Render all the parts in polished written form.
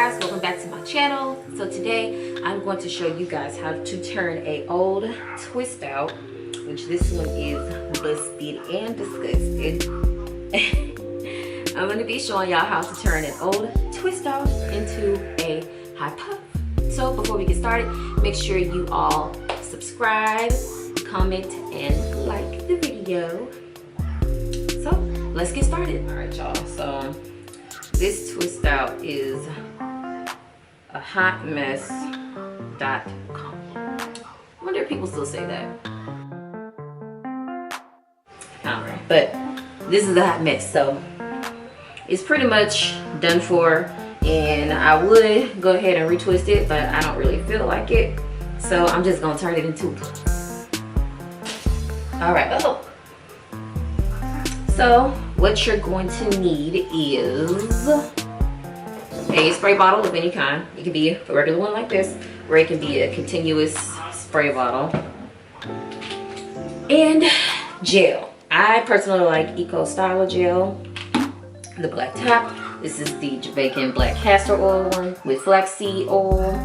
guys, welcome back to my channel. So today I'm going to show you guys how to turn a old twist out, which this one is busted and disgusted. I'm going to be showing y'all how to turn an old twist out into a high puff. So before we get started, make sure you all subscribe, comment, and like the video. So let's get started. All right, y'all. So this twist out is a hotmess.com. I wonder if people still say that. I don't know, but this is a hot mess, so it's pretty much done for. And I would go ahead and retwist it, but I don't really feel like it, so I'm just gonna turn it into. All right. So what you're going to need is a spray bottle of any kind. It can be a regular one like this, or it can be a continuous spray bottle. And gel. I personally like Eco Styler gel, the black top. This is the Jamaican black castor oil one with flaxseed oil.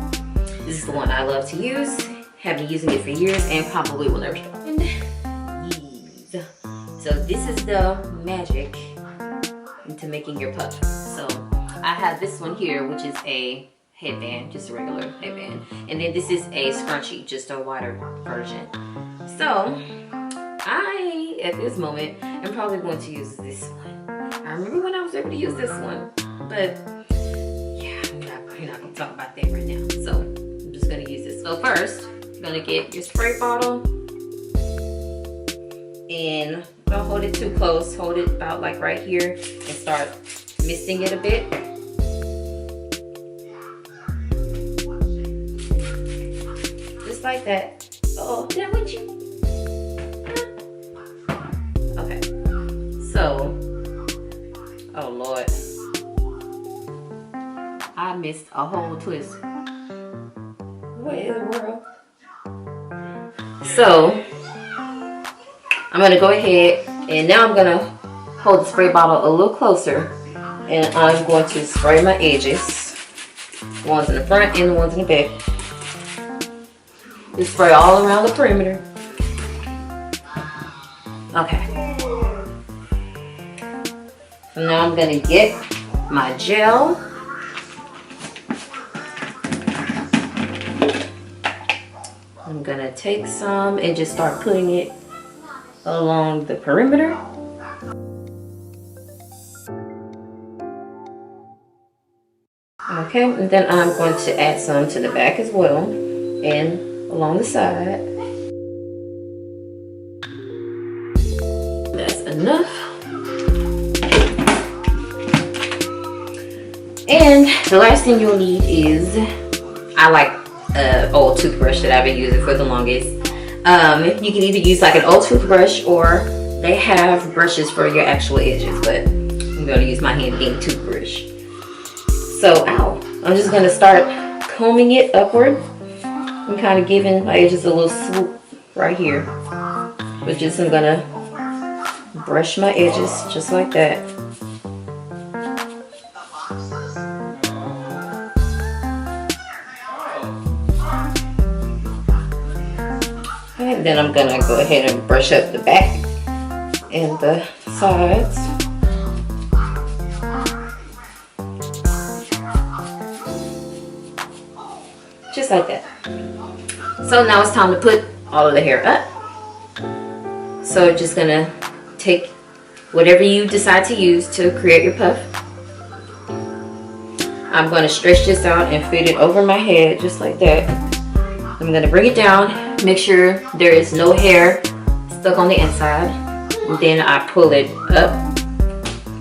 This is the one I love to use. Have been using it for years and probably will never stop. And these. So this is the magic into making your puff. So I have this one here, which is a headband, just a regular headband. And then this is a scrunchie, just a wider version. So I, at this moment, am probably going to use this one. I remember when I was able to use this one, but yeah, we're not going to talk about that right now. So I'm just going to use this. So first, you're going to get your spray bottle and don't hold it too close. Hold it about like right here and start misting it a bit. Just like that. Oh, did I wet you? Okay. So, oh Lord, I missed a whole twist. What in the world? So I'm gonna go ahead and now I'm gonna hold the spray bottle a little closer and I'm going to spray my edges, the ones in the front and the ones in the back. Just spray all around the perimeter. Okay. So now I'm gonna get my gel. I'm gonna take some and just start putting it along the perimeter. Okay, and then I'm going to add some to the back as well and along the side. That's enough. And the last thing you'll need is, I like an old toothbrush that I've been using for the longest. You can either use like an old toothbrush or they have brushes for your actual edges, but I'm going to use my hand-being toothbrush. So, I'm just going to start combing it upward and kind of giving my edges a little swoop right here. But just I'm going to brush my edges just like that. And then I'm gonna go ahead and brush up the back and the sides. Just like that. So now it's time to put all of the hair up. So just gonna take whatever you decide to use to create your puff. I'm gonna stretch this out and fit it over my head just like that. I'm gonna bring it down. Make sure there is no hair stuck on the inside. And then I pull it up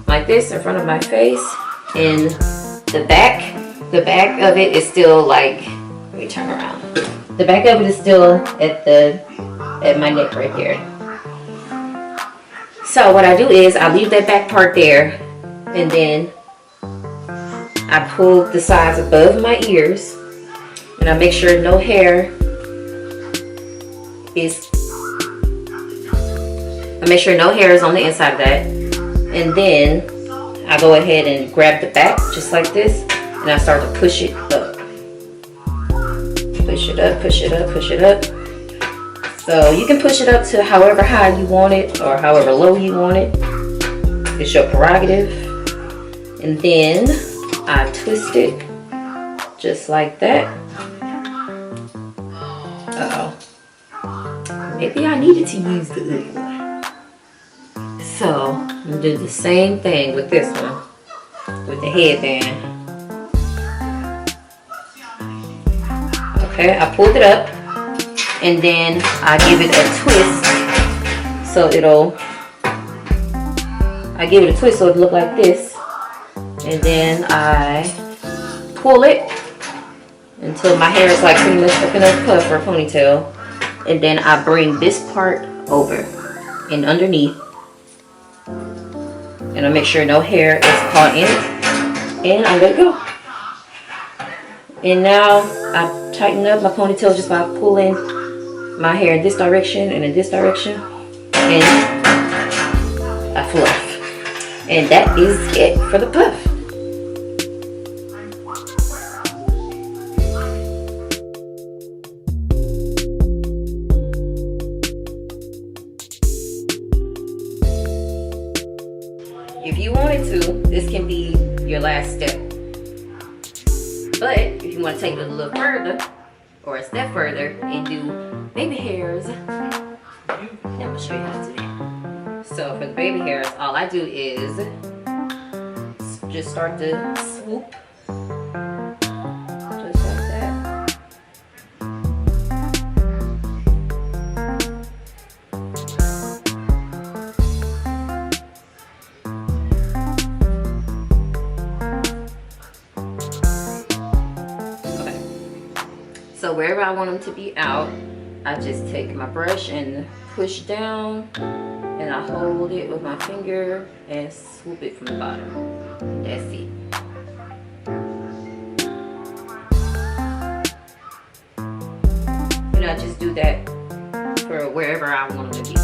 like this in front of my face. And the back of it is still like, let me turn around. The back of it is still at my neck right here. So what I do is I leave that back part there and then I pull the sides above my ears and I make sure no hair is, I make sure no hair is on the inside of that. And then I go ahead and grab the back just like this and I start to push it up. Push it up, push it up, push it up. So you can push it up to however high you want it or however low you want it. It's your prerogative. And then I twist it just like that. Uh-oh. Maybe I needed to use the other one. So I'm gonna do the same thing with this one, with the headband. Okay, I pulled it up and then I give it a twist so I give it a twist so it look like this, and then I pull it until my hair is like pretty much up in a puff or a ponytail, and then I bring this part over and underneath, and I make sure no hair is caught in it, and I let it go. And now I tighten up my ponytail just by pulling my hair in this direction and in this direction, and I fluff. And that is it for the puff. If you wanted to, this can be your last step. But if you want to take it a little further, or a step further, and do baby hairs, I'm gonna show you how to do that. So for the baby hairs, all I do is just start to swoop, just like that. Okay. So wherever I want them to be out, I just take my brush and push down, and I hold it with my finger and swoop it from the bottom. That's it. And I just do that for wherever I want them to be.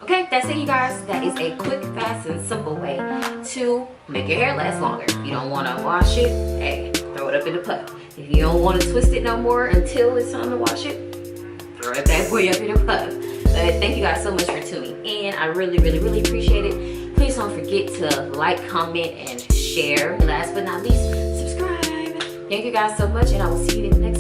Okay, that's it, you guys. That is a quick, fast, and simple way to make your hair last longer. If you don't want to wash it, hey, throw it up in the puff. If you don't want to twist it no more until it's time to wash it, throw it back way up in the puff. But thank you guys so much for tuning in. I really, really, really appreciate it. Please don't forget to like, comment, and share. Last but not least, subscribe. Thank you guys so much, and I will see you in the next